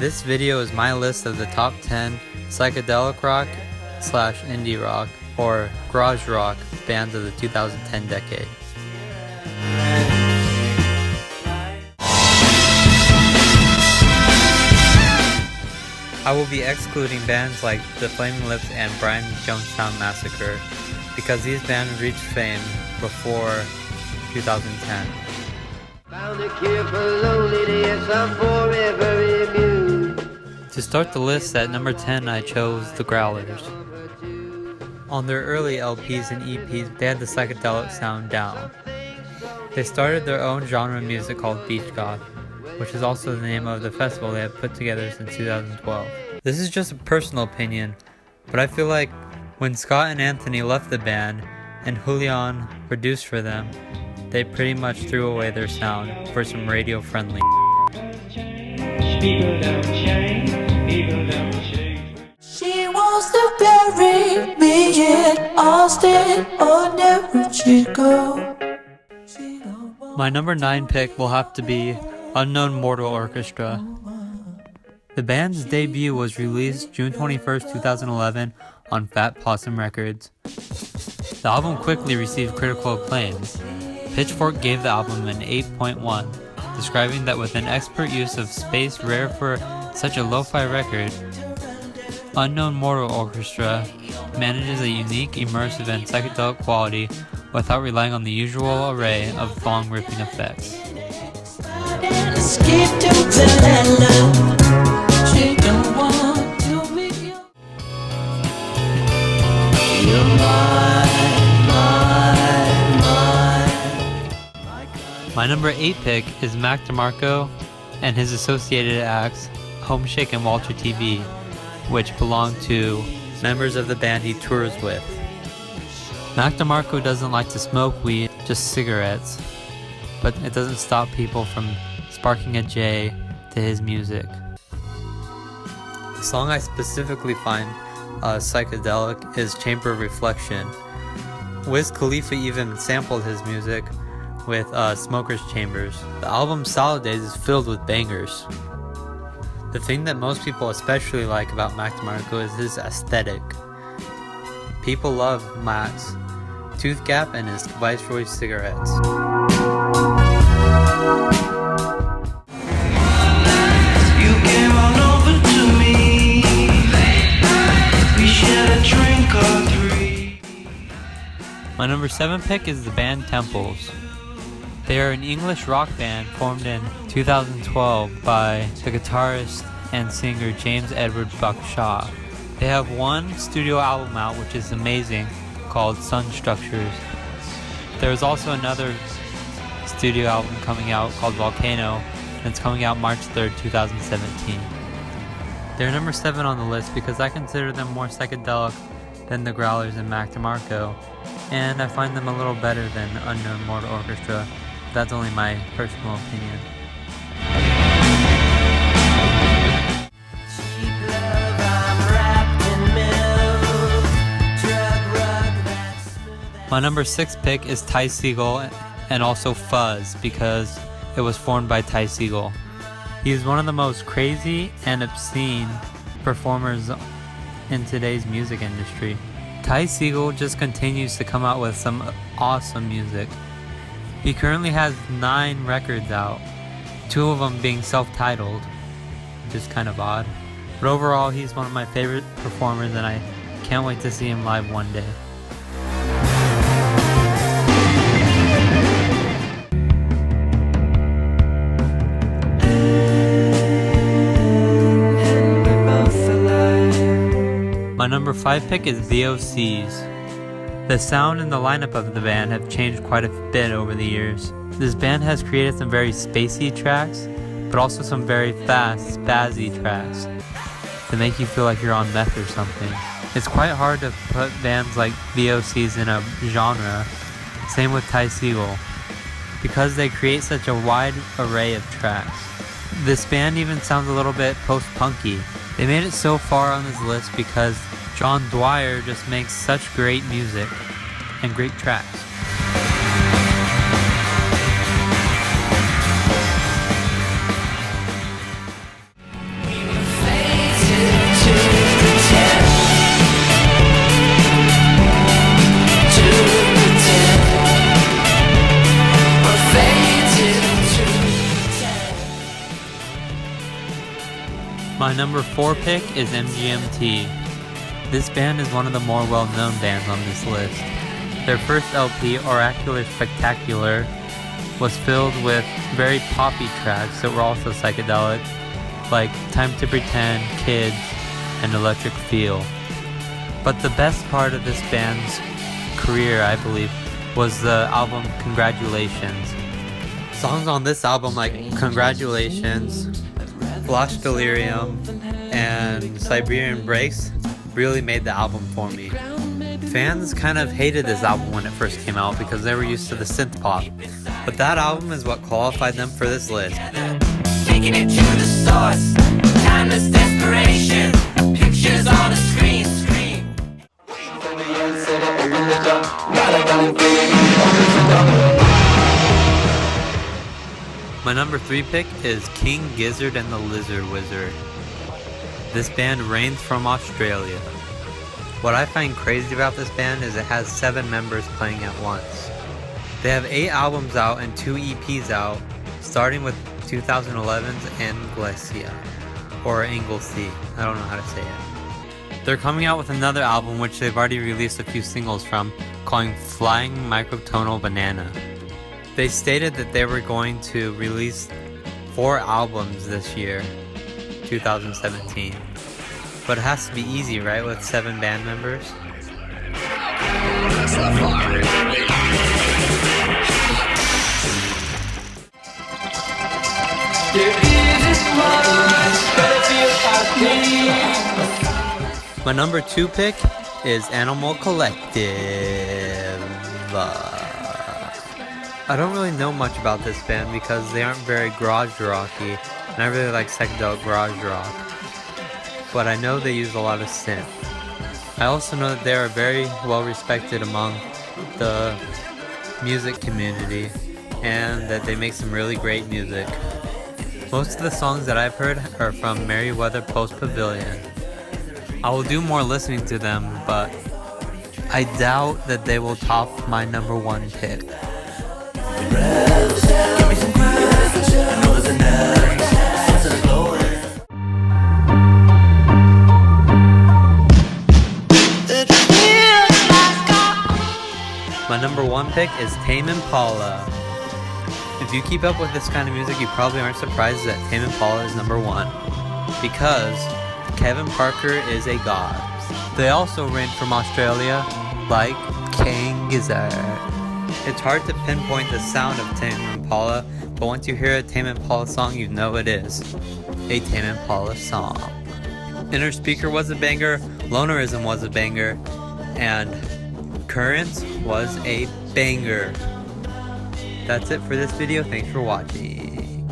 This video is my list of the top 10 psychedelic rock / indie rock or garage rock bands of the 2010 decade. I will be excluding bands like The Flaming Lips and Brian Jonestown Massacre because these bands reached fame before 2010. Found a cure for loneliness, I'm forever immune. To start the list at number 10, I chose The Growlers. On their early LPs and EPs, they had the psychedelic sound down. They started their own genre of music called beach goth, which is also the name of the festival they have put together since 2012. This is just a personal opinion, but I feel like when Scott and Anthony left the band and Julian produced for them, they pretty much threw away their sound for some radio-friendly. She wants to bury me in Austin or New Chicago. My number 9 pick will have to be Unknown Mortal Orchestra. The band's debut was released June 21st, 2011 on Fat Possum Records. The album quickly received critical acclaim. Pitchfork gave the album an 8.1, describing that with an expert use of space rare for such a lo-fi record, Unknown Mortal Orchestra manages a unique, immersive, and psychedelic quality without relying on the usual array of long ripping effects. My number 8 pick is Mac DeMarco and his associated acts, Homeshake and Walter TV, which belong to members of the band he tours with. Mac DeMarco doesn't like to smoke weed, just cigarettes, but it doesn't stop people from sparking a J to his music. The song I specifically find psychedelic is Chamber of Reflection. Wiz Khalifa even sampled his music with Smoker's Chambers. The album Solid Days is filled with bangers. The thing that most people especially like about Mac DeMarco is his aesthetic. People love Mac's tooth gap and his Viceroy cigarettes. You came on over to me. We shared a drink or three. My number 7 pick is the band Temples. They are an English rock band formed in 2012 by the guitarist and singer James Edward Buck Shaw. They have one studio album out which is amazing called Sun Structures. There is also another studio album coming out called Volcano and it's coming out March 3rd, 2017. They're number 7 on the list because I consider them more psychedelic than the Growlers and Mac DeMarco, and I find them a little better than Unknown Mortal Orchestra. That's only my personal opinion. My number 6 pick is Ty Segall and also Fuzz because it was formed by Ty Segall. He is one of the most crazy and obscene performers in today's music industry. Ty Segall just continues to come out with some awesome music. He currently has 9 records out, 2 of them being self-titled, which is kind of odd. But overall, he's one of my favorite performers and I can't wait to see him live one day. My number 5 pick is VOCS. The sound and the lineup of the band have changed quite a bit over the years. This band has created some very spacey tracks, but also some very fast, spazzy tracks to make you feel like you're on meth or something. It's quite hard to put bands like VOCS in a genre, same with Ty Segall, because they create such a wide array of tracks. This band even sounds a little bit post-punky. They made it so far on this list because John Dwyer just makes such great music and great tracks. number 4 pick is MGMT. This band is one of the more well-known bands on this list. Their first LP, Oracular Spectacular, was filled with very poppy tracks that were also psychedelic, like Time to Pretend, Kids, and Electric Feel. But the best part of this band's career, I believe, was the album Congratulations. Songs on this album like Congratulations, Flash Delirium, and Siberian Breaks really made the album for me. Fans kind of hated this album when it first came out because they were used to the synth pop, but that album is what qualified them for this list. Taking it to the source, timeless desperation, pictures on the screen. My number 3 pick is King Gizzard and the Lizard Wizard. This band reigns from Australia. What I find crazy about this band is it has 7 members playing at once. They have 8 albums out and 2 EPs out, starting with 2011's Anglesia, or Anglesey, I don't know how to say it. They're coming out with another album which they've already released a few singles from, calling Flying Microtonal Banana. They stated that they were going to release 4 albums this year, 2017. But it has to be easy, right, with 7 band members? My number 2 pick is Animal Collective. I don't really know much about this band because they aren't very garage rocky, and I really like psychedelic garage rock. But I know they use a lot of synth. I also know that they are very well respected among the music community, and that they make some really great music. Most of the songs that I've heard are from Merriweather Post Pavilion. I will do more listening to them, but I doubt that they will top my number 1 pick. My number 1 pick is Tame Impala. If you keep up with this kind of music, you probably aren't surprised that Tame Impala is number 1, because Kevin Parker is a god. They also reign from Australia, like King Gizzard. It's hard to pinpoint the sound of Tame Impala, but once you hear a Tame Impala song, you know it is a Tame Impala song. Inner Speaker was a banger, Lonerism was a banger, and Currents was a banger. That's it for this video. Thanks for watching.